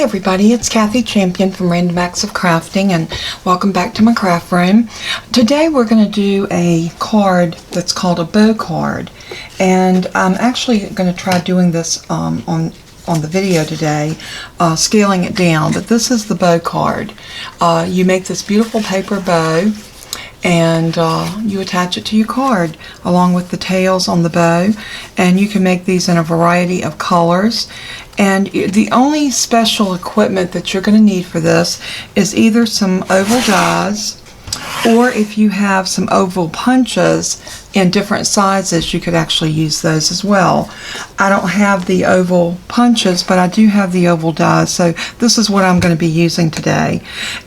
everybody, it's Kathy Champion from Random Acts of Crafting, and welcome back to my craft room. Today we're going to do a card that's called a bow card, and I'm actually going to try doing this on the video today, scaling it down, but this is the bow card. You make this beautiful paper bow and you attach it to your card along with the tails on the bow, and you can make these in a variety of colors. And the only special equipment that you're going to need for this is either some oval dies, or if you have some oval punches in different sizes, you could actually use those as well. I don't have the oval punches, but I do have the oval dies, so this is what I'm going to be using today.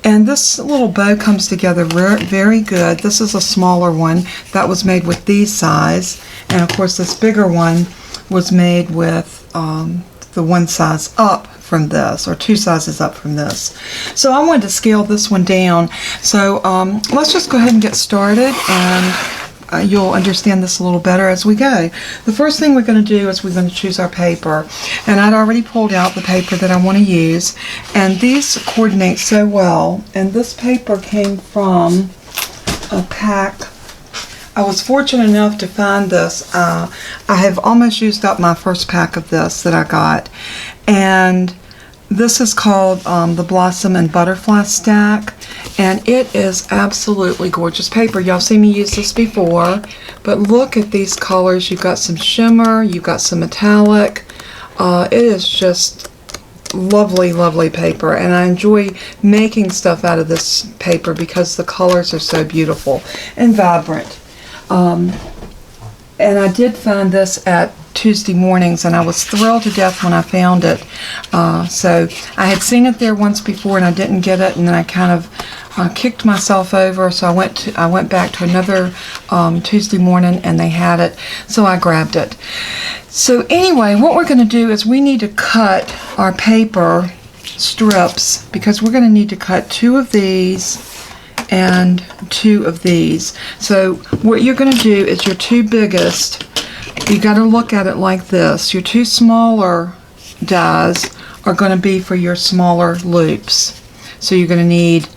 And this little bow comes together very good. This is a smaller one that was made with these size, and of course this bigger one was made with the one size up from this, or two sizes up from this. So I wanted to scale this one down. So let's just go ahead and get started, and you'll understand this a little better as we go. The first thing we're going to do is we're going to choose our paper, and I'd already pulled out the paper that I want to use, and these coordinate so well. And this paper came from a pack. I was fortunate enough to find this. I have almost used up my first pack of this that I got, and this is called the Blossom and Butterfly Stack, and it is absolutely gorgeous paper. Y'all seen me use this before, but look at these colors. You've got some shimmer, you've got some metallic. It is just lovely paper, and I enjoy making stuff out of this paper because the colors are so beautiful and vibrant. And I did find this at Tuesday Mornings, and I was thrilled to death when I found it. So I had seen it there once before and I didn't get it, and then I kind of kicked myself over, so I went back to another Tuesday morning and they had it, so I grabbed it. So anyway, what we're going to do is we need to cut our paper strips, because we're going to need to cut 2 of these and 2 of these. So what you're going to do is your 2 biggest, you got to look at it like this. Your 2 smaller dies are going to be for your smaller loops. So you're going to need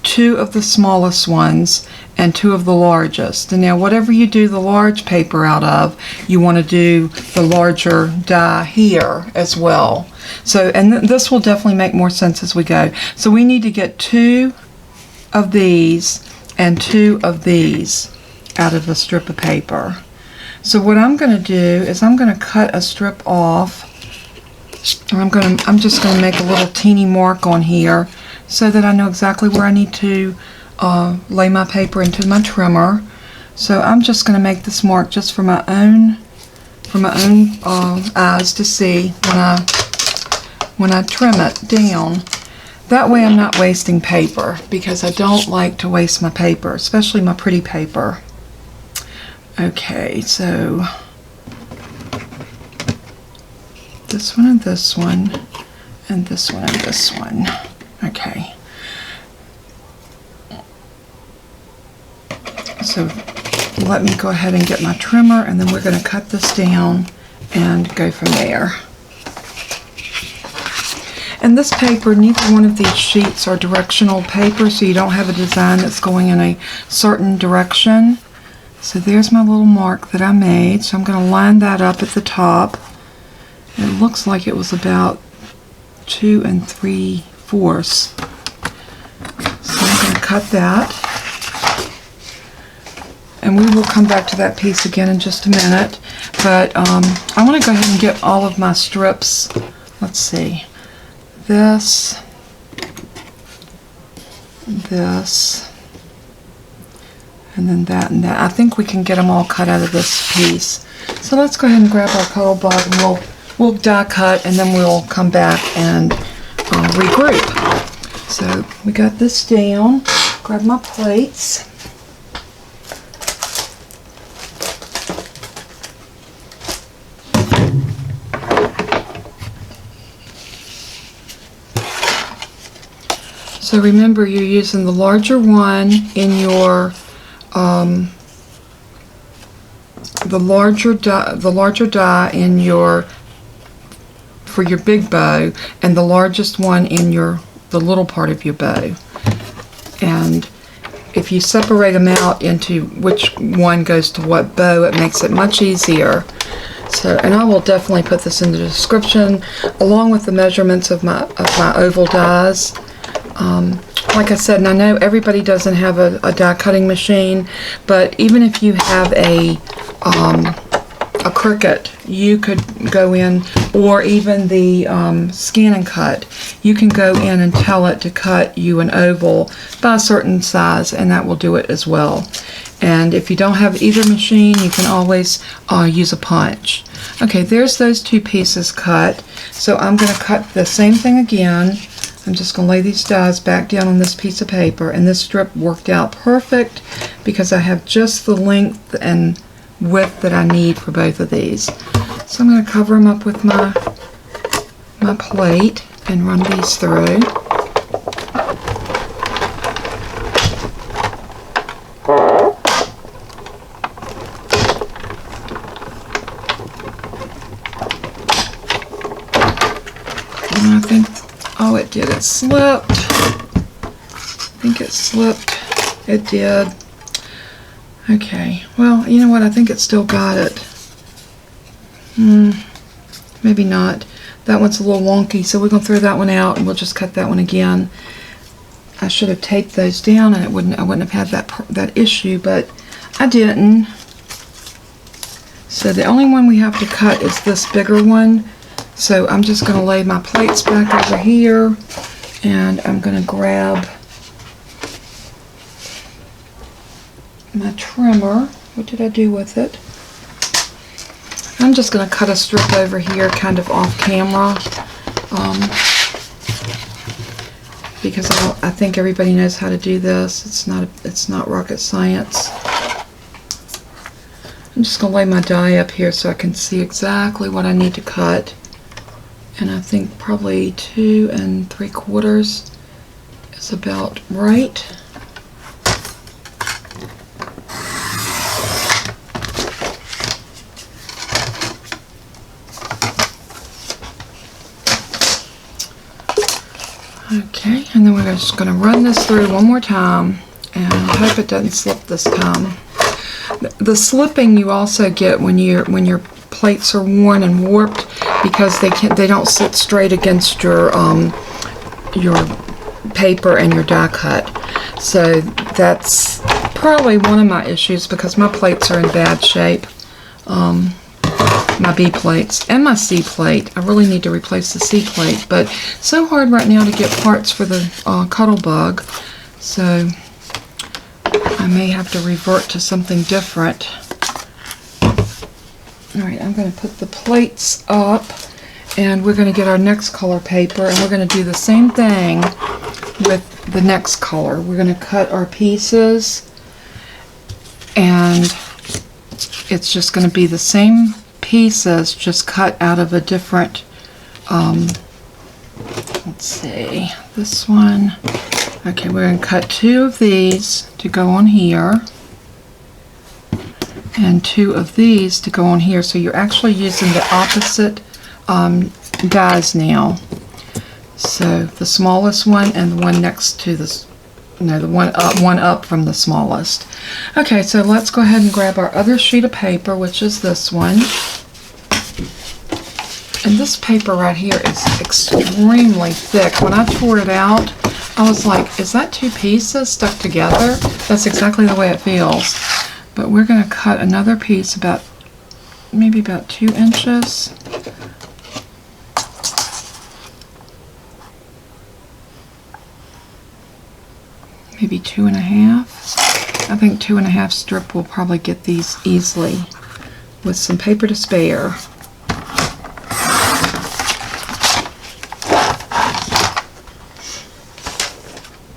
2 of the smallest ones and 2 of the largest. And now whatever you do the large paper out of, you want to do the larger die here as well. So, and this will definitely make more sense as we go. So we need to get 2 of these and 2 of these out of a strip of paper. So what I'm going to do is I'm going to cut a strip off, and I'm just going to make a little teeny mark on here so that I know exactly where I need to lay my paper into my trimmer. So I'm just going to make this mark just for my own eyes to see when I trim it down. That way I'm not wasting paper, because I don't like to waste my paper, especially my pretty paper. Okay, so this one and this one, and this one and this one. Okay. So let me go ahead and get my trimmer, and then we're going to cut this down and go from there. And this paper, neither one of these sheets are directional paper, so you don't have a design that's going in a certain direction. So there's my little mark that I made. So I'm going to line that up at the top. It looks like it was about 2 3/4. So I'm going to cut that. And we will come back to that piece again in just a minute. But I want to go ahead and get all of my strips. Let's see. This, and then that and that. I think we can get them all cut out of this piece. So let's go ahead and grab our color block, and we'll die cut, and then we'll come back and regroup. So we got this down. Grab my plates. So remember, you're using the larger one in your the larger die in your for your big bow and the largest one in the little part of your bow. And if you separate them out into which one goes to what bow, it makes it much easier. So, and I will definitely put this in the description along with the measurements of my oval dies. Like I said, and I know everybody doesn't have a die cutting machine, but even if you have a Cricut, you could go in, or even the Scan and Cut, you can go in and tell it to cut you an oval by a certain size, and that will do it as well. And if you don't have either machine, you can always use a punch. Okay, there's those two pieces cut. So I'm going to cut the same thing again. I'm just going to lay these dies back down on this piece of paper, and this strip worked out perfect because I have just the length and width that I need for both of these. So I'm going to cover them up with my plate and run these through. And I think, oh, it did, it slipped. I think it slipped. It did. Okay, well, you know what, I think it still got it. Maybe not. That one's a little wonky, so we're going to throw that one out and we'll just cut that one again. I should have taped those down and I wouldn't have had that issue, but I didn't. So the only one we have to cut is this bigger one. So I'm just going to lay my plates back over here, and I'm going to grab my trimmer. What did I do with it? I'm just going to cut a strip over here kind of off camera because I think everybody knows how to do this. It's not rocket science. I'm just going to lay my die up here so I can see exactly what I need to cut. And I think probably 2 3/4 is about right. Okay, and then we're just going to run this through one more time, and I hope it doesn't slip this time. The slipping you also get when your plates are worn and warped because they don't sit straight against your paper and your die cut. So that's probably one of my issues because my plates are in bad shape. My B plates and my C plate. I really need to replace the C plate, but so hard right now to get parts for the Cuttlebug, so I may have to revert to something different. Alright, I'm going to put the plates up, and we're going to get our next color paper, and we're going to do the same thing with the next color. We're going to cut our pieces, and it's just going to be the same pieces, just cut out of a different, let's see, this one. Okay, we're going to cut 2 of these to go on here, and 2 of these to go on here. So you're actually using the opposite dies now. So the smallest one and the one next to this, no, the one up from the smallest. Okay, so let's go ahead and grab our other sheet of paper, which is this one. And this paper right here is extremely thick. When I tore it out, I was like, is that 2 pieces stuck together? That's exactly the way it feels. But we're going to cut another piece maybe about 2 inches. Maybe 2.5. I think 2.5 strip will probably get these easily with some paper to spare.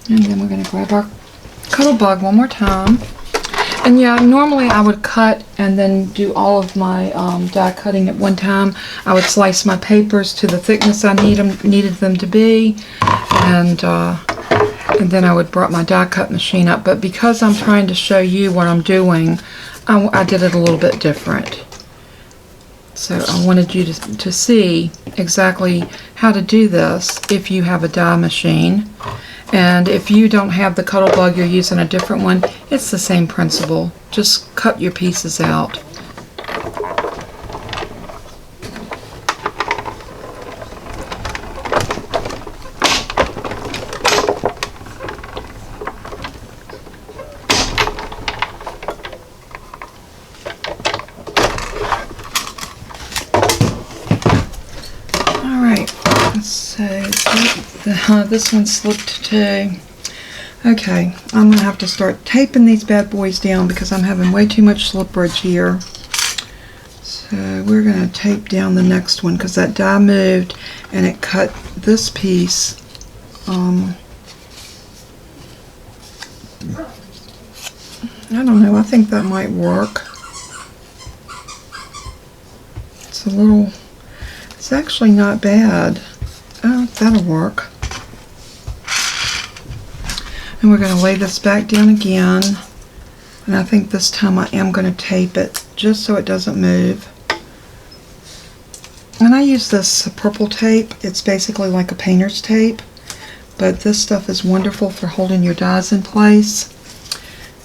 And then we're going to grab our Cuttlebug one more time. And yeah, normally I would cut and then do all of my die cutting at one time. I would slice my papers to the thickness I needed them to be, and then I would brought my die cut machine up. But because I'm trying to show you what I'm doing, I did it a little bit different. So I wanted you to see exactly how to do this if you have a die machine. And if you don't have the Cuttlebug, you're using a different one, it's the same principle. Just cut your pieces out. So this one slipped too. Okay, I'm going to have to start taping these bad boys down because I'm having way too much slippage here. So we're going to tape down the next one because that die moved and it cut this piece. I don't know, I think that might work. It's actually not bad. Oh, that'll work. And we're going to lay this back down again. And I think this time I am going to tape it just so it doesn't move. And I use this purple tape. It's basically like a painter's tape. But this stuff is wonderful for holding your dies in place.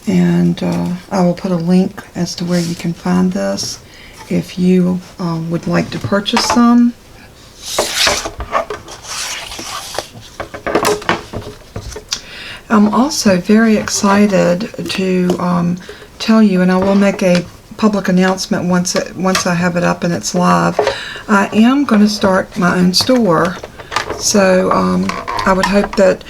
And I will put a link as to where you can find this if you would like to purchase some. I'm also very excited to tell you, and I will make a public announcement once I have it up and it's live. I am going to start my own store, so I would hope that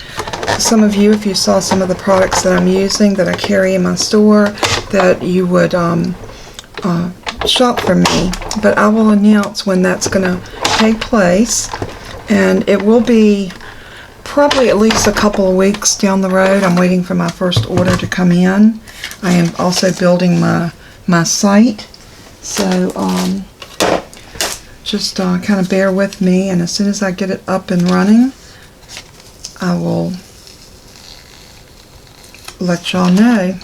some of you, if you saw some of the products that I'm using that I carry in my store, that you would shop from me. But I will announce when that's going to take place, and it will be probably at least a couple of weeks down the road. I'm waiting for my first order to come in. I am also building my site, so just kind of bear with me, and as soon as I get it up and running, I will let y'all know.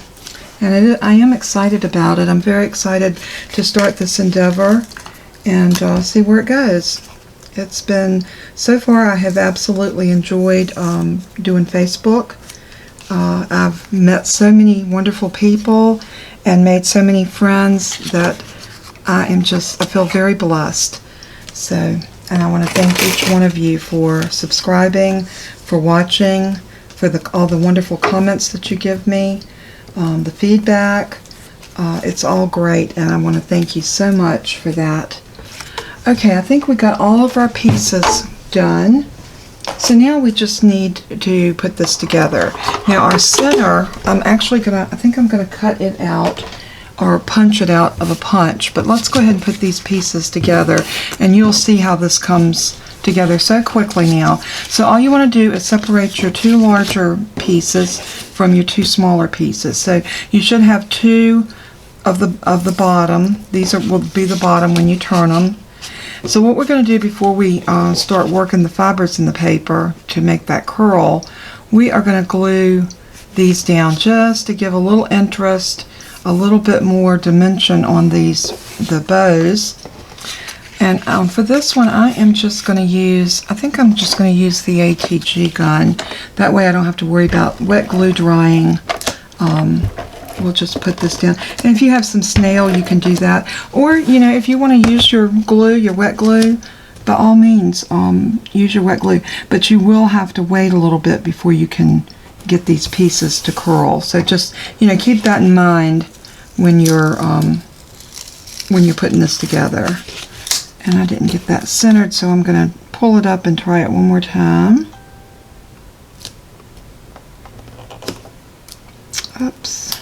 And I am excited about it. I'm very excited to start this endeavor and see where it goes. It's been, so far I have absolutely enjoyed doing Facebook. I've met so many wonderful people and made so many friends that I feel very blessed. So, and I want to thank each one of you for subscribing, for watching, for all the wonderful comments that you give me, the feedback. It's all great, and I want to thank you so much for that. Okay, I think we got all of our pieces done. So now we just need to put this together. Now our center, I think I'm gonna cut it out or punch it out of a punch, but let's go ahead and put these pieces together and you'll see how this comes together so quickly now. So all you want to do is separate your two larger pieces from your two smaller pieces. So you should have two of the bottom. These will be the bottom when you turn them. So what we're going to do before we start working the fibers in the paper to make that curl, we are going to glue these down just to give a little interest, a little bit more dimension on the bows. And for this one, I think I'm just going to use the ATG gun. That way I don't have to worry about wet glue drying. We'll just put this down. And if you have some snail, you can do that. Or, if you want to use your glue, your wet glue, by all means, use your wet glue. But you will have to wait a little bit before you can get these pieces to curl. So just, keep that in mind when you're putting this together. And I didn't get that centered, so I'm going to pull it up and try it one more time. Oops.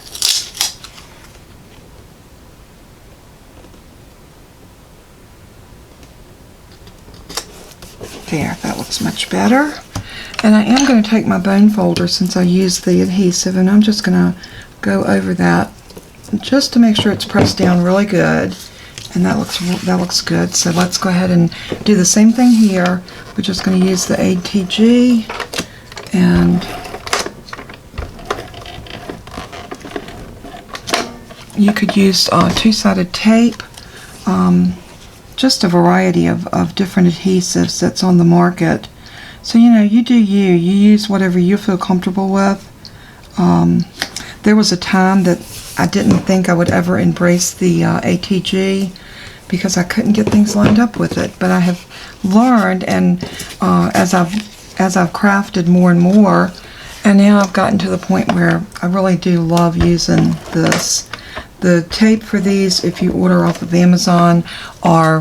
There, that looks much better. And I am going to take my bone folder since I used the adhesive, and I'm just going to go over that just to make sure it's pressed down really good. And that looks good. So let's go ahead and do the same thing here. We're just going to use the ATG, and you could use two-sided tape. just a variety of different adhesives that's on the market. So, you know, you do you use whatever you feel comfortable with. There was a time that I didn't think I would ever embrace the ATG because I couldn't get things lined up with it, but I have learned, and as I've crafted more and more, and now I've gotten to the point where I really do love using this. The tape for these, if you order off of Amazon, are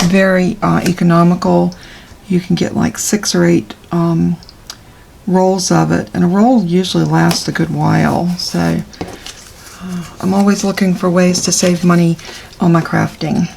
very economical. You can get like 6 or 8 rolls of it, and a roll usually lasts a good while. So I'm always looking for ways to save money on my crafting.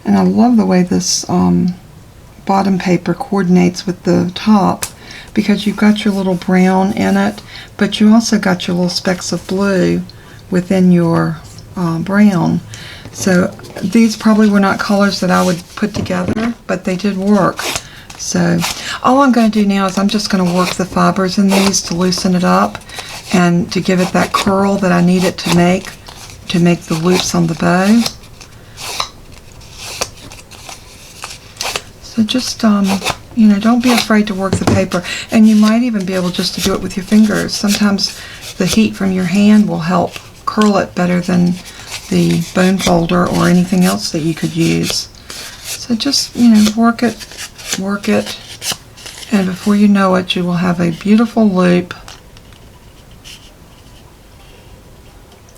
And I love the way this bottom paper coordinates with the top, because you've got your little brown in it, but you also got your little specks of blue within your brown. So these probably were not colors that I would put together, but they did work. So all I'm going to do now is I'm just going to work the fibers in these to loosen it up and to give it that curl that I need it to make the loops on the bow. So just, you know, don't be afraid to work the paper. And you might even be able just to do it with your fingers. Sometimes the heat from your hand will help curl it better than the bone folder or anything else that you could use. So just, you know, work it, and before you know it, you will have a beautiful loop.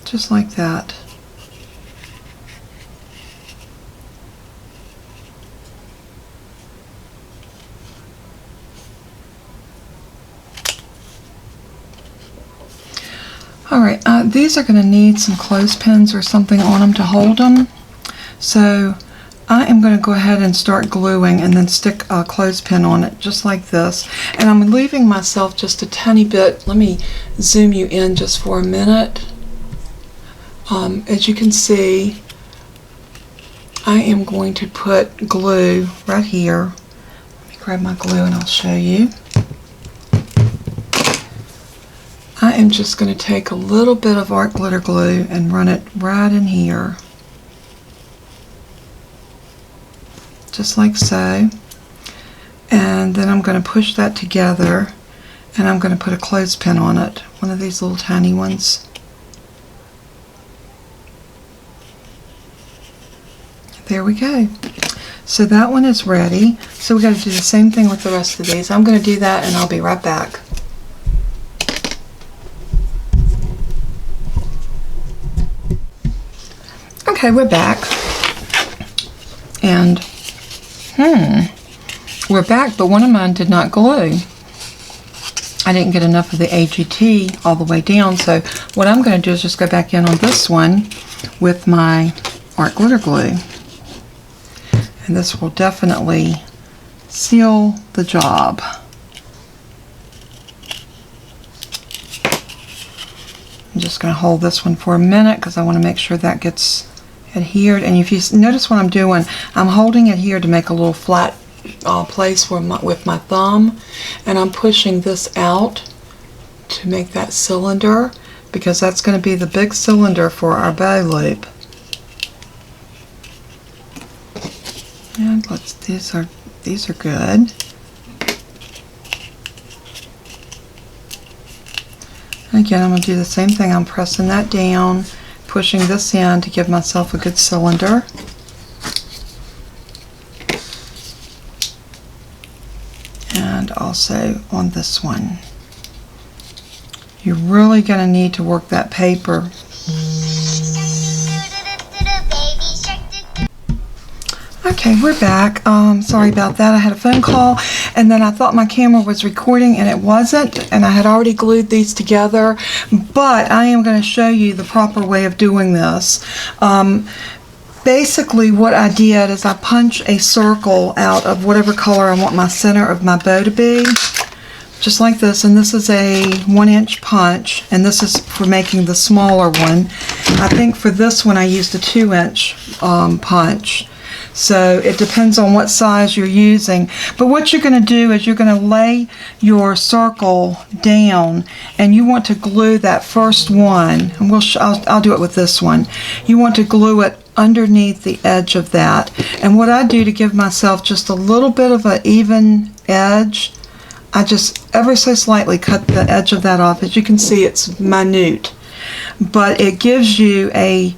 Just like that. Alright, these are going to need some clothespins or something on them to hold them. So I am going to go ahead and start gluing and then stick a clothespin on it just like this. And I'm leaving myself just a tiny bit. Let me zoom you in just for a minute. As you can see, I am going to put glue right here. Let me grab my glue and I'll show you. I am just going to take a little bit of art glitter glue and run it right in here. Just like so. And then I'm going to push that together and I'm going to put a clothespin on it. One of these little tiny ones. There we go. So that one is ready. So we got to do the same thing with the rest of these. I'm going to do that and I'll be right back. Okay, we're back, and we're back, but one of mine did not glue. I didn't get enough of the AGT all the way down, so what I'm going to do is just go back in on this one with my art glitter glue, and this will definitely seal the job. I'm just going to hold this one for a minute because I want to make sure that gets adhered. And if you notice what I'm doing, I'm holding it here to make a little flat place with my thumb, and I'm pushing this out to make that cylinder, because that's going to be the big cylinder for our bow loop. And these are good. And again, I'm going to do the same thing. I'm pressing that down, pushing this in to give myself a good cylinder. And also on this one. You're really going to need to work that paper. Okay, we're back. Sorry about that. I had a phone call and then I thought my camera was recording and it wasn't, and I had already glued these together, but I am going to show you the proper way of doing this. Basically what I did is I punch a circle out of whatever color I want my center of my bow to be, just like this, and this is a 1-inch punch, and this is for making the smaller one. I think for this one I used a 2-inch punch. So it depends on what size you're using. But what you're going to do is you're going to lay your circle down, and you want to glue that first one. And I'll do it with this one. You want to glue it underneath the edge of that. And what I do to give myself just a little bit of an even edge, I just ever so slightly cut the edge of that off. As you can see, it's minute, but it gives you a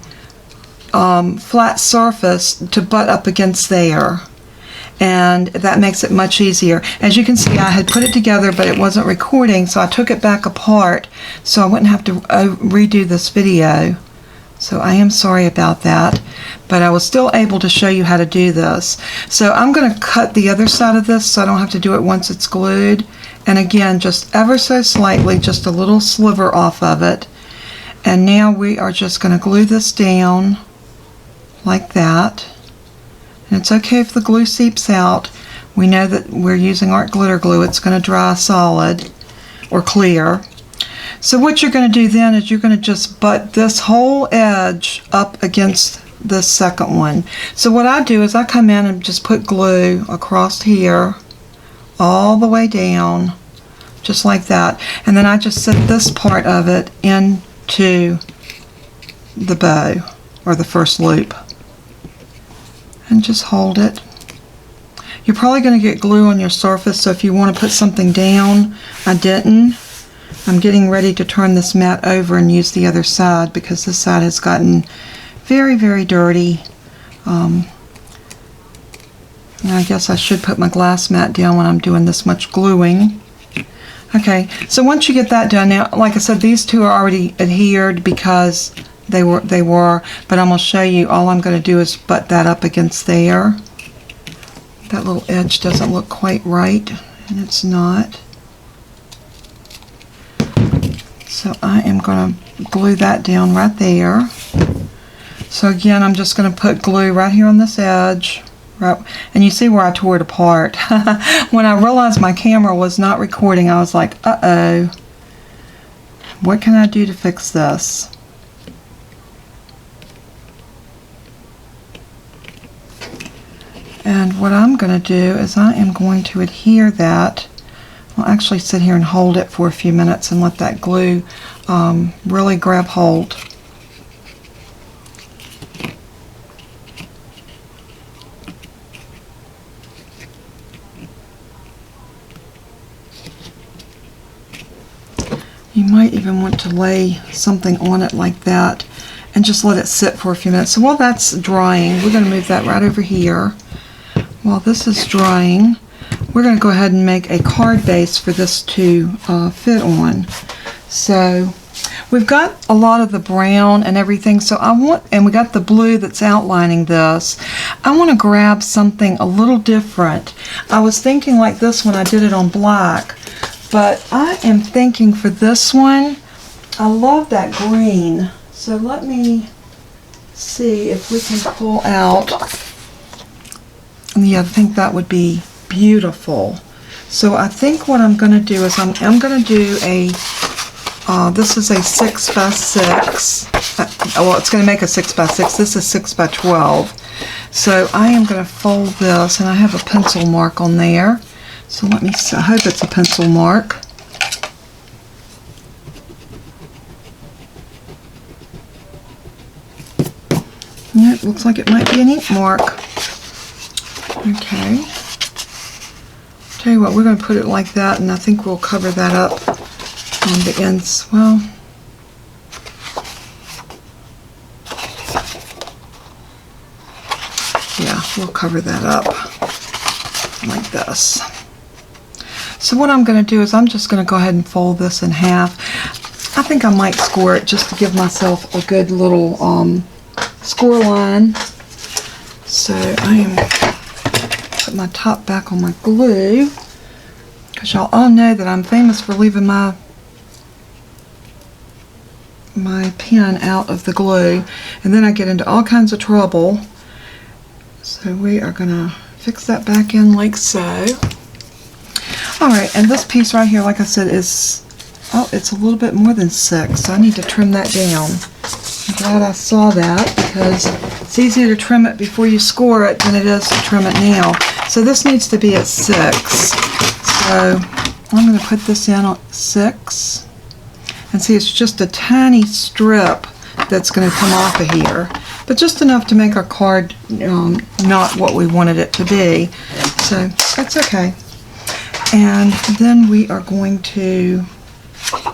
flat surface to butt up against there, and that makes it much easier. As you can see, I had put it together, but it wasn't recording, so I took it back apart so I wouldn't have to redo this video. So I am sorry about that, but I was still able to show you how to do this. So I'm going to cut the other side of this so I don't have to do it once it's glued. And again, just ever so slightly, just a little sliver off of it. And now we are just going to glue this down like that. And it's okay if the glue seeps out. We know that we're using art glitter glue. It's going to dry solid or clear. So what you're going to do then is you're going to just butt this whole edge up against this second one. So what I do is I come in and just put glue across here all the way down, just like that. And then I just set this part of it into the bow, or the first loop, and just hold it. You're probably going to get glue on your surface, so if you want to put something down, I didn't. I'm getting ready to turn this mat over and use the other side because this side has gotten very, very dirty. And I guess I should put my glass mat down when I'm doing this much gluing. Okay, so once you get that done, now, like I said, these two are already adhered because they were, but I'm going to show you, all I'm going to do is butt that up against there. That little edge doesn't look quite right, and it's not. So I am going to glue that down right there. So again, I'm just going to put glue right here on this edge. Right, and you see where I tore it apart. When I realized my camera was not recording, I was like, uh-oh. What can I do to fix this? And what I'm going to do is I am going to adhere that. I'll actually sit here and hold it for a few minutes and let that glue really grab hold. You might even want to lay something on it like that and just let it sit for a few minutes. So while that's drying, we're going to move that right over here. While this is drying, we're going to go ahead and make a card base for this to fit on. So we've got a lot of the brown and everything, so and we got the blue that's outlining this. I want to grab something a little different. I was thinking like this when I did it on black, but I am thinking for this one, I love that green. So let me see if we can pull out. Yeah, I think that would be beautiful. So I think what I'm going to do is I'm going to do a, this is a 6x6. Well, it's going to make a 6x6. This is 6x12. So I am going to fold this, and I have a pencil mark on there. So let me see. I hope it's a pencil mark. Yeah, it looks like it might be an ink mark. Okay. Tell you what, we're going to put it like that, and I think we'll cover that up on the ends. Well, yeah, we'll cover that up like this. So what I'm going to do is I'm just going to go ahead and fold this in half. I think I might score it just to give myself a good little score line. So I am put my top back on my glue, because y'all all know that I'm famous for leaving my pen out of the glue, and then I get into all kinds of trouble. So we are gonna fix that back in like so. Alright, and this piece right here, like I said, is, oh, it's a little bit more than 6, so I need to trim that down. I'm glad I saw that, because It's easier to trim it before you score it than it is to trim it now. So this needs to be at 6. So I'm going to put this in at 6. And see, it's just a tiny strip that's going to come off of here. But just enough to make our card not what we wanted it to be. So that's okay. And then we are going to,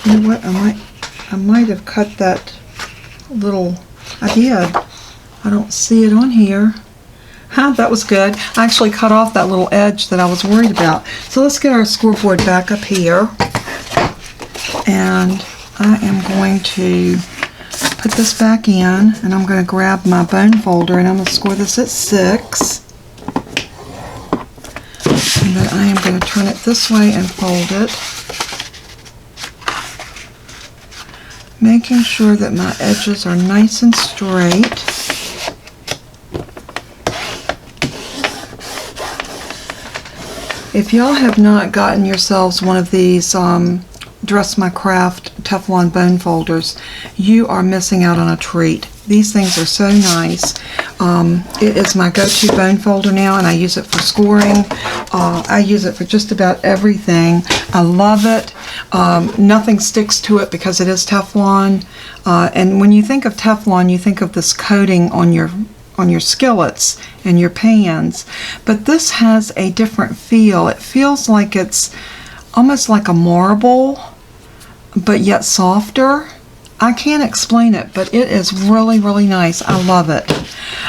you know what, I might have cut that little, I did. I don't see it on here. Huh, that was good. I actually cut off that little edge that I was worried about. So let's get our scoreboard back up here. And I am going to put this back in, and I'm going to grab my bone folder, and I'm going to score this at 6. And then I am going to turn it this way and fold it, making sure that my edges are nice and straight. If y'all have not gotten yourselves one of these Dress My Craft Teflon bone folders, you are missing out on a treat. These things are so nice. It is my go-to bone folder now, and I use it for scoring. I use it for just about everything. I love it. Nothing sticks to it because it is Teflon. And when you think of Teflon, you think of this coating on your skillets and your pans. But this has a different feel. It feels like it's almost like a marble, but yet softer. I can't explain it, but it is really, really nice. I love it.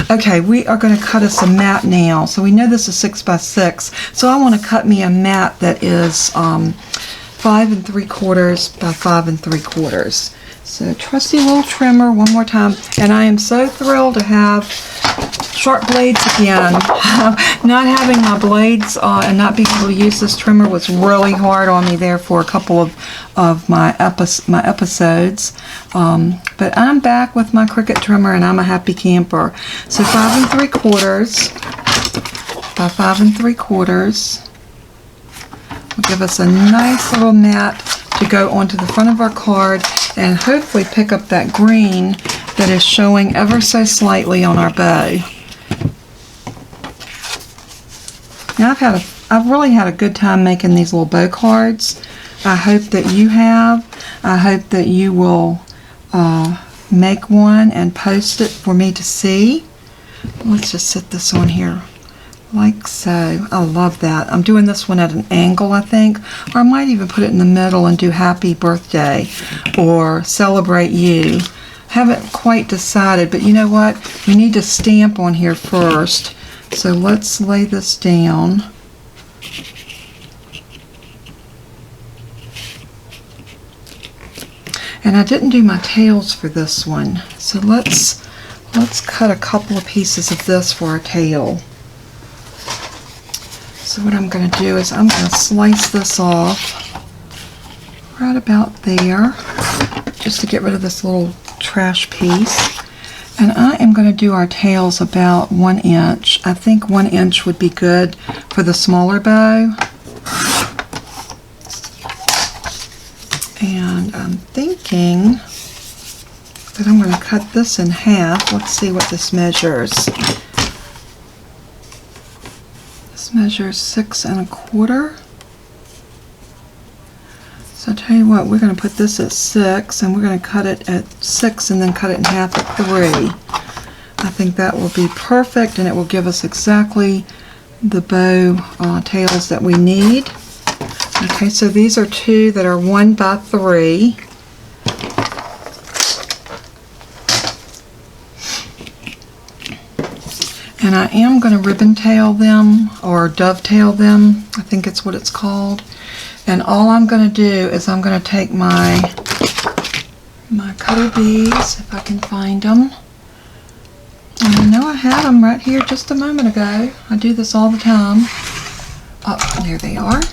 Okay, we are going to cut us a mat now. So we know this is 6 by 6. So I want to cut me a mat that is 5 3/4 by 5 3/4. So trusty little trimmer one more time. And I am so thrilled to have sharp blades again. Not having my blades and not being able to use this trimmer was really hard on me there for a couple of my episodes. But I'm back with my Cricut trimmer, and I'm a happy camper. So 5 3/4 by 5 3/4 will give us a nice little mat to go onto the front of our card, and hopefully pick up that green that is showing ever so slightly on our bow. Now I've really had a good time making these little bow cards. I hope that you have. I hope that you will make one and post it for me to see. Let's just set this on here like so. I love that. I'm doing this one at an angle, I think, or I might even put it in the middle and do happy birthday or celebrate you. Haven't quite decided, but you know what? We need to stamp on here first. So let's lay this down. And I didn't do my tails for this one. So let's cut a couple of pieces of this for our tail. So what I'm going to do is I'm going to slice this off right about there, just to get rid of this little trash piece. And I am going to do our tails about 1 inch. I think 1 inch would be good for the smaller bow. And I'm thinking that I'm going to cut this in half. Let's see what this measures. This measures 6 1/4. So I'll tell you what, we're going to put this at 6, and we're going to cut it at 6 and then cut it in half at 3. I think that will be perfect, and it will give us exactly the bow tails that we need. Okay, so these are 2 that are 1 by 3. And I am going to ribbon tail them, or dovetail them, I think it's what it's called. And all I'm going to do is I'm going to take my cutter beads, if I can find them. And I know I had them right here just a moment ago. I do this all the time. Oh, there they are.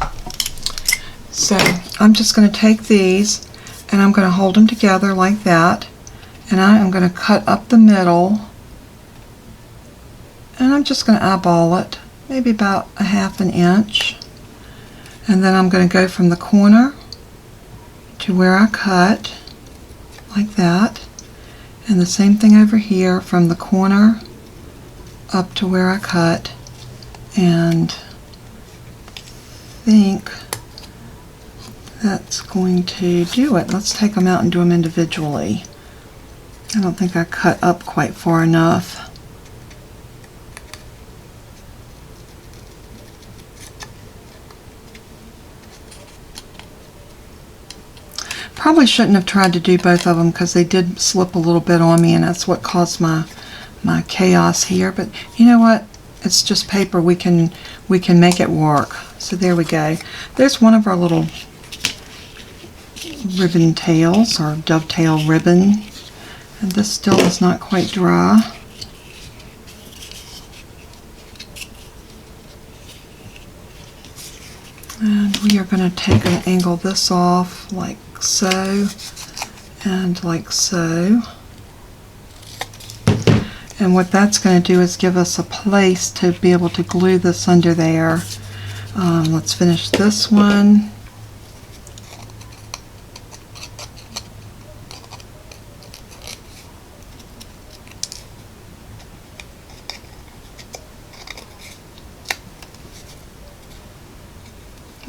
So I'm just going to take these, and I'm going to hold them together like that. And I am going to cut up the middle. And I'm just going to eyeball it, maybe about 1/2 inch. And then I'm going to go from the corner to where I cut, like that. And the same thing over here, from the corner up to where I cut, and I think that's going to do it. Let's take them out and do them individually. I don't think I cut up quite far enough. Probably shouldn't have tried to do both of them because they did slip a little bit on me, and that's what caused my chaos here. But you know what? It's just paper. We can make it work. So there we go. There's one of our little ribbon tails, or dovetail ribbon. And this still is not quite dry. And we are going to take and angle this off like so, and like so. And what that's going to do is give us a place to be able to glue this under there. Let's finish this one.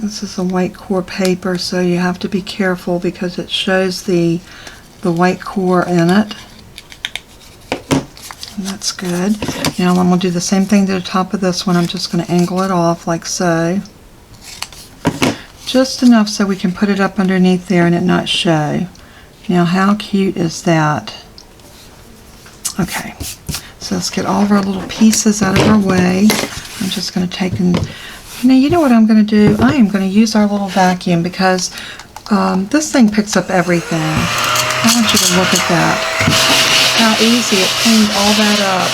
This is a white core paper, so you have to be careful because it shows the white core in it. And that's good. Now I'm going to do the same thing to the top of this one. I'm just going to angle it off like so. Just enough so we can put it up underneath there and it not show. Now how cute is that? Okay, so let's get all of our little pieces out of our way. I'm just going to take and... Now you know what I'm going to do? I am going to use our little vacuum because this thing picks up everything. I want you to look at that. How easy it cleaned all that up.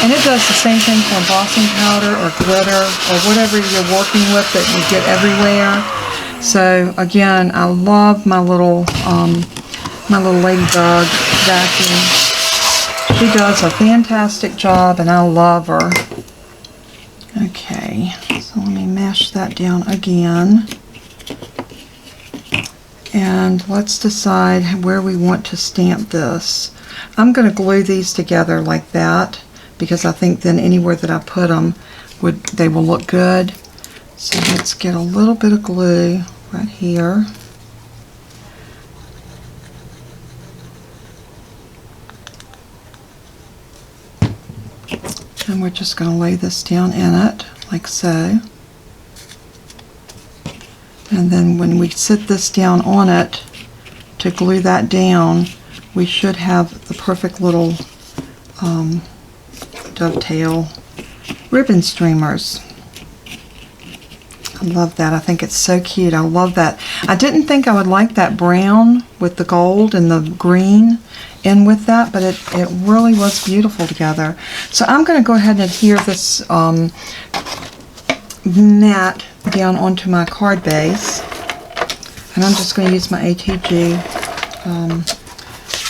And it does the same thing for embossing powder or glitter or whatever you're working with that you get everywhere. So again, I love my little ladybug vacuum. She does a fantastic job and I love her. Okay, so let me mash that down again. And let's decide where we want to stamp this. I'm going to glue these together like that because I think then anywhere that I put them, they will look good. So let's get a little bit of glue right here. And we're just going to lay this down in it, like so. And then when we sit this down on it to glue that down, we should have the perfect little dovetail ribbon streamers. I love that. I think it's so cute. I love that. I didn't think I would like that brown with the gold and the green in with that, but it really was beautiful together. So I'm going to go ahead and adhere this mat down onto my card base, and I'm just going to use my ATG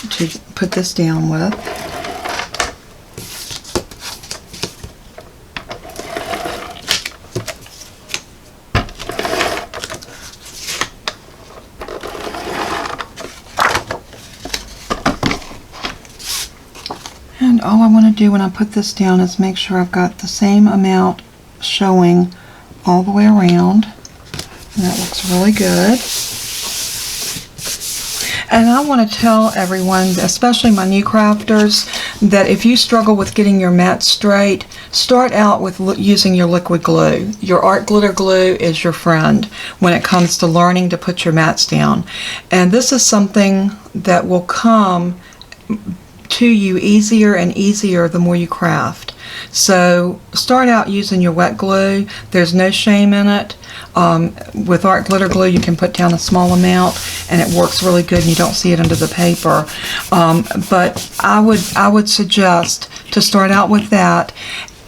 to put this down with. And all I want to do when I put this down is make sure I've got the same amount showing all the way around. And that looks really good. And I want to tell everyone, especially my new crafters, that if you struggle with getting your mat straight, start out with using your liquid glue. Your art glitter glue is your friend when it comes to learning to put your mats down. And this is something that will come to you easier and easier the more you craft. So start out using your wet glue. There's no shame in it. With art glitter glue you can put down a small amount and it works really good and you don't see it under the paper. But I would suggest to start out with that.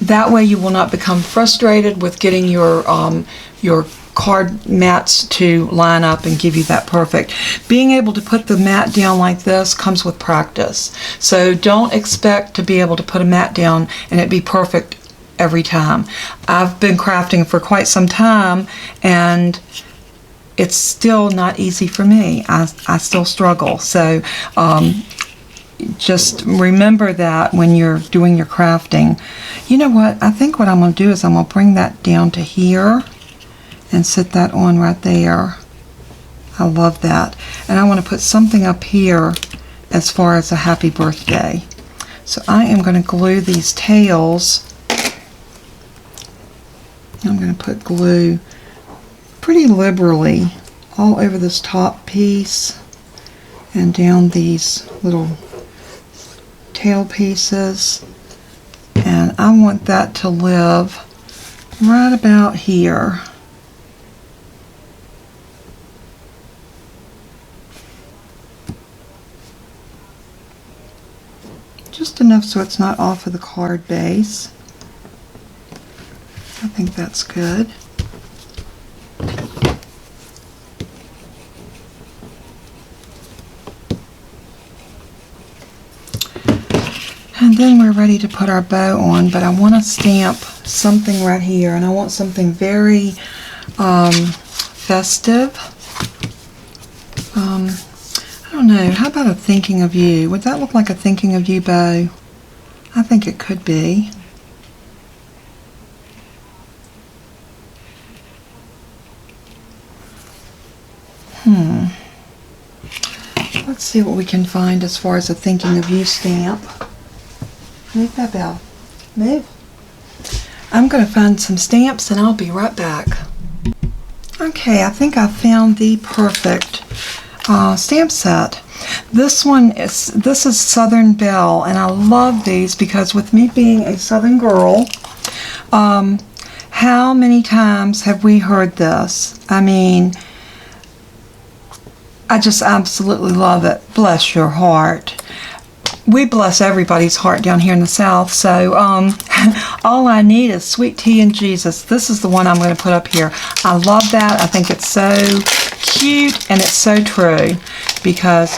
That way you will not become frustrated with getting your card mats to line up and give you that perfect. Being able to put the mat down like this comes with practice. So don't expect to be able to put a mat down and it be perfect every time. I've been crafting for quite some time and it's still not easy for me. I still struggle. So just remember that when you're doing your crafting. You know what? I think what I'm going to do is I'm going to bring that down to here and sit that on right there. I love that. And I want to put something up here as far as a happy birthday. So I am going to glue these tails. I'm going to put glue pretty liberally all over this top piece and down these little tail pieces. And I want that to live right about here. Just enough so it's not off of the card base. I think that's good. And then we're ready to put our bow on, but I want to stamp something right here, and I want something very festive. I don't know, how about a thinking of you? Would that look like a thinking of you bow? I think it could be. Let's see what we can find as far as a thinking of you stamp. Move that bell. Move. I'm going to find some stamps and I'll be right back. Okay, I think I found the perfect stamp set. This is Southern Belle, and I love these because with me being a Southern girl, how many times have we heard this? I mean, I just absolutely love it. Bless your heart. We bless everybody's heart down here in the South, so all I need is sweet tea and Jesus. This is the one I'm going to put up here. I love that. I think it's so cute and it's so true because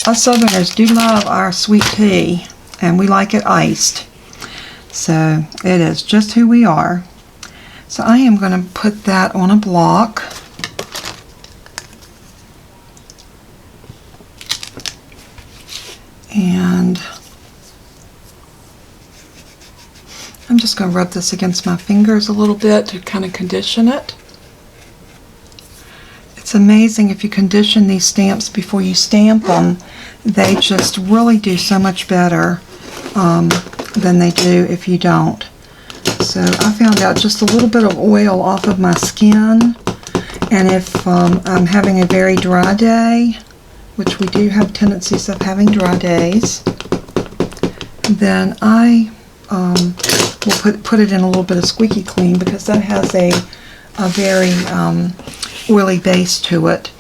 us Southerners do love our sweet tea and we like it iced. So it is just who we are. So I am going to put that on a block. And I'm just going to rub this against my fingers a little bit to kind of condition it. It's amazing if you condition these stamps before you stamp them. They just really do so much better than they do if you don't. So I found out just a little bit of oil off of my skin, and if I'm having a very dry day, which we do have tendencies of having dry days, then I will put it in a little bit of squeaky clean because that has a very oily base to it.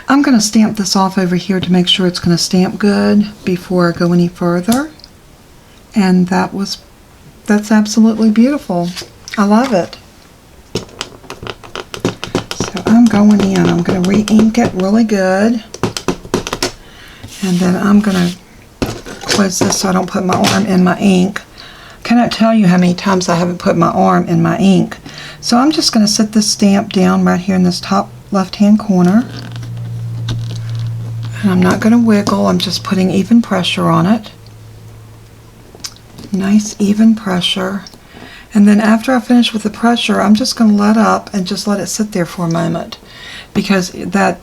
I'm going to stamp this off over here to make sure it's going to stamp good before I go any further. And that's absolutely beautiful. I love it. So I'm going in. I'm going to re-ink it really good. And then I'm going to close this so I don't put my arm in my ink. Cannot tell you how many times I haven't put my arm in my ink. So I'm just going to set this stamp down right here in this top left-hand corner. And I'm not going to wiggle. I'm just putting even pressure on it. Nice even pressure. And then after I finish with the pressure, I'm just going to let up and just let it sit there for a moment, because that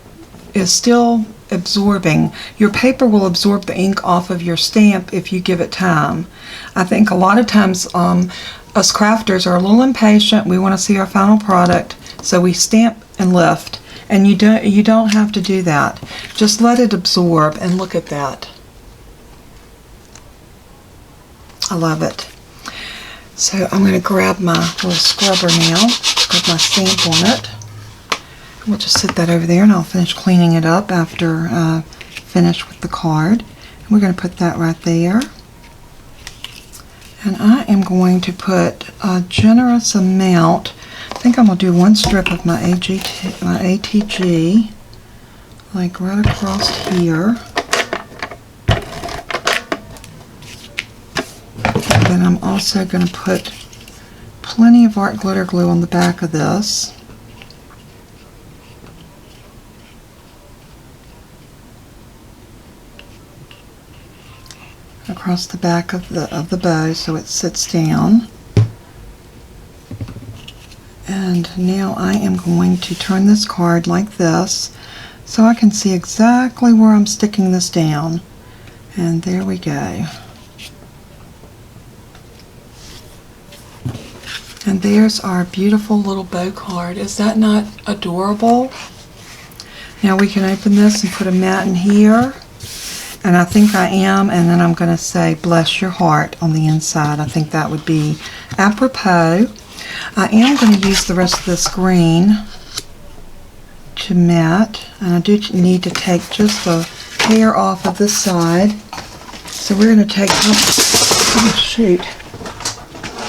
is still absorbing. Your paper will absorb the ink off of your stamp if you give it time. I think a lot of times us crafters are a little impatient. We want to see our final product, so we stamp and lift. And you don't have to do that. Just let it absorb, and look at that. I love it. So I'm going to grab my little scrubber now, scrub my stamp on it. We'll just sit that over there, and I'll finish cleaning it up after I finish with the card. And we're going to put that right there. And I am going to put a generous amount. I think I'm going to do one strip of my ATG, like right across here. And then I'm also going to put plenty of art glitter glue on the back of this. across the back of the bow so it sits down. And now I am going to turn this card like this so I can see exactly where I'm sticking this down. And there we go. And there's our beautiful little bow card. Is that not adorable? Now we can open this and put a mat in here. And I think I am, and then I'm going to say bless your heart on the inside. I think that would be apropos. I am going to use the rest of this green to mat, and I do need to take just the hair off of this side. So we're going to take, oh shoot,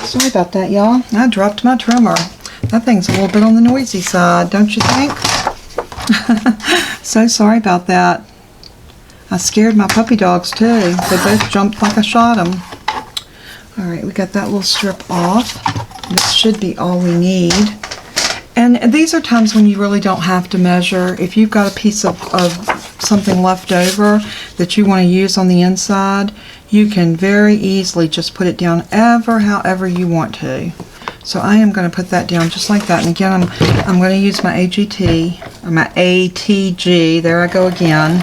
sorry about that, y'all. I dropped my trimmer. That thing's a little bit on the noisy side, don't you think? So sorry about that. I scared my puppy dogs too. They both jumped like I shot them. Alright, we got that little strip off. This should be all we need. And these are times when you really don't have to measure. If you've got a piece of something left over that you want to use on the inside, you can very easily just put it down however you want to. So I am going to put that down just like that. And again, I'm going to use my AGT, or my ATG. There I go again.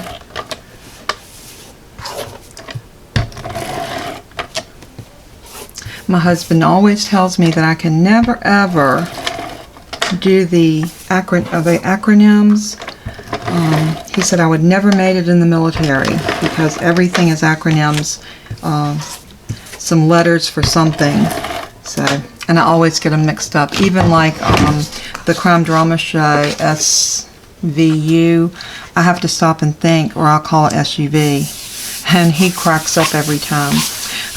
My husband always tells me that I can never ever do the acronyms. He said I would never made it in the military because everything is acronyms, some letters for something. So, and I always get them mixed up. Even like the crime drama show SVU, I have to stop and think, or I'll call it SUV, and he cracks up every time.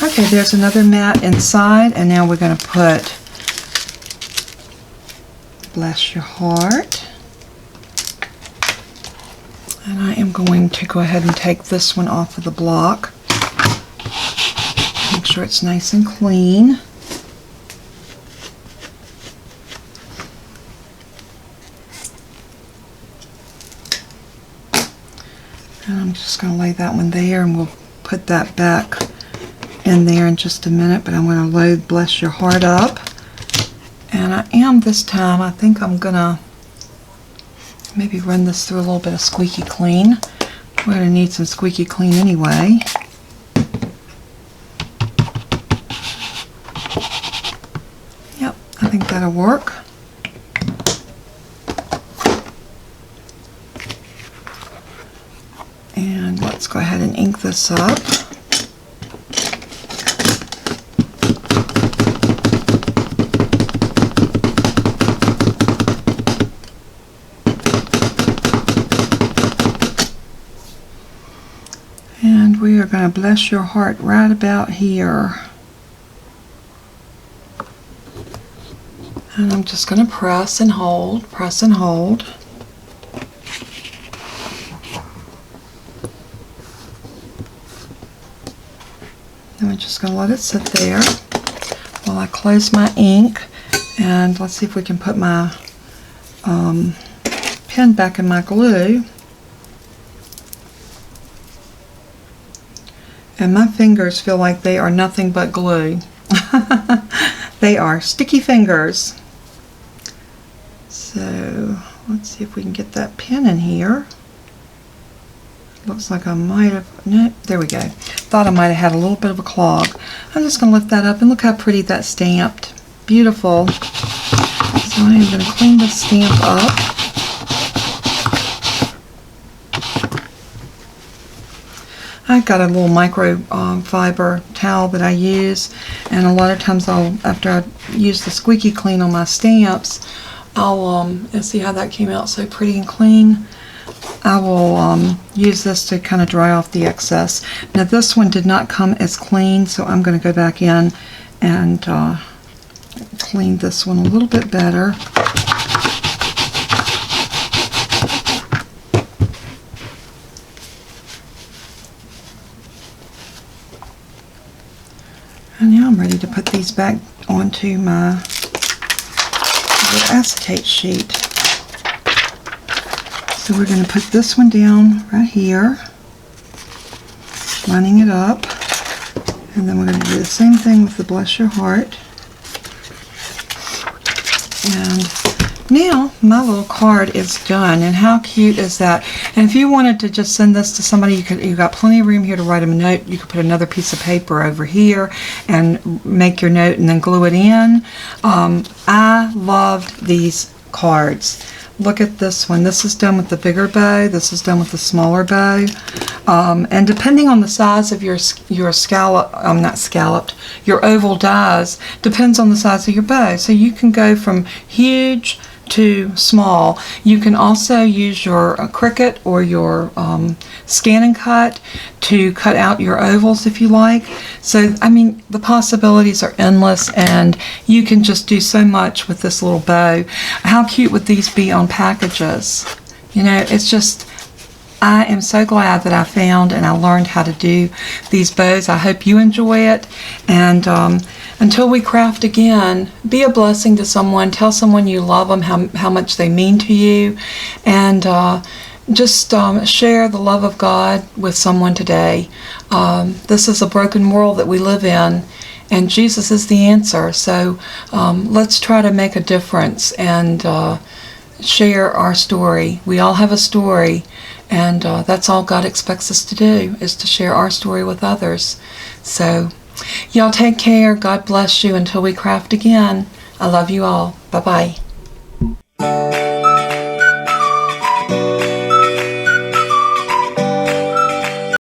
Okay, there's another mat inside, and now we're going to put bless your heart. And I am going to go ahead and take this one off of the block. Make sure it's nice and clean. And I'm just going to lay that one there, and we'll put that back in there in just a minute, but I'm going to load bless your heart up. And I am this time, I think I'm going to maybe run this through a little bit of squeaky clean. We're going to need some squeaky clean anyway. Yep, I think that'll work. And let's go ahead and ink this up. And we are going to bless your heart right about here. And I'm just going to press and hold, press and hold. And I'm just going to let it sit there while I close my ink. And let's see if we can put my pen back in my glue. And my fingers feel like they are nothing but glue. They are sticky fingers. So let's see if we can get that pen in here. Looks like I might have, no, there we go. Thought I might have had a little bit of a clog. I'm just going to lift that up, and look how pretty that's stamped. Beautiful. So I am going to clean the stamp up. I've got a little micro fiber towel that I use, and a lot of times after I use the squeaky clean on my stamps, I'll, and see how that came out so pretty and clean. I will use this to kind of dry off the excess. Now this one did not come as clean, so I'm going to go back in and clean this one a little bit better. And now I'm ready to put these back onto my acetate sheet. So we're going to put this one down right here, lining it up. And then we're going to do the same thing with the Bless Your Heart. And now my little card is done. And how cute is that? And if you wanted to just send this to somebody, you've got plenty of room here to write them a note. You could put another piece of paper over here and make your note and then glue it in. I loved these cards. Look at this one. This is done with the bigger bow. This is done with the smaller bow. And depending on the size of your not scalloped, your oval dies, depends on the size of your bow. So you can go from huge to small. You can also use your Cricut or your Scan and Cut to cut out your ovals if you like. So, I mean, the possibilities are endless, and you can just do so much with this little bow. How cute would these be on packages? You know, it's just, I am so glad that I found and I learned how to do these bows. I hope you enjoy it. And until we craft again, be a blessing to someone. Tell someone you love them, how much they mean to you. And just share the love of God with someone today. This is a broken world that we live in, and Jesus is the answer. So let's try to make a difference and share our story. We all have a story, and that's all God expects us to do, is to share our story with others. So y'all take care. God bless you until we craft again. I love you all. Bye-bye.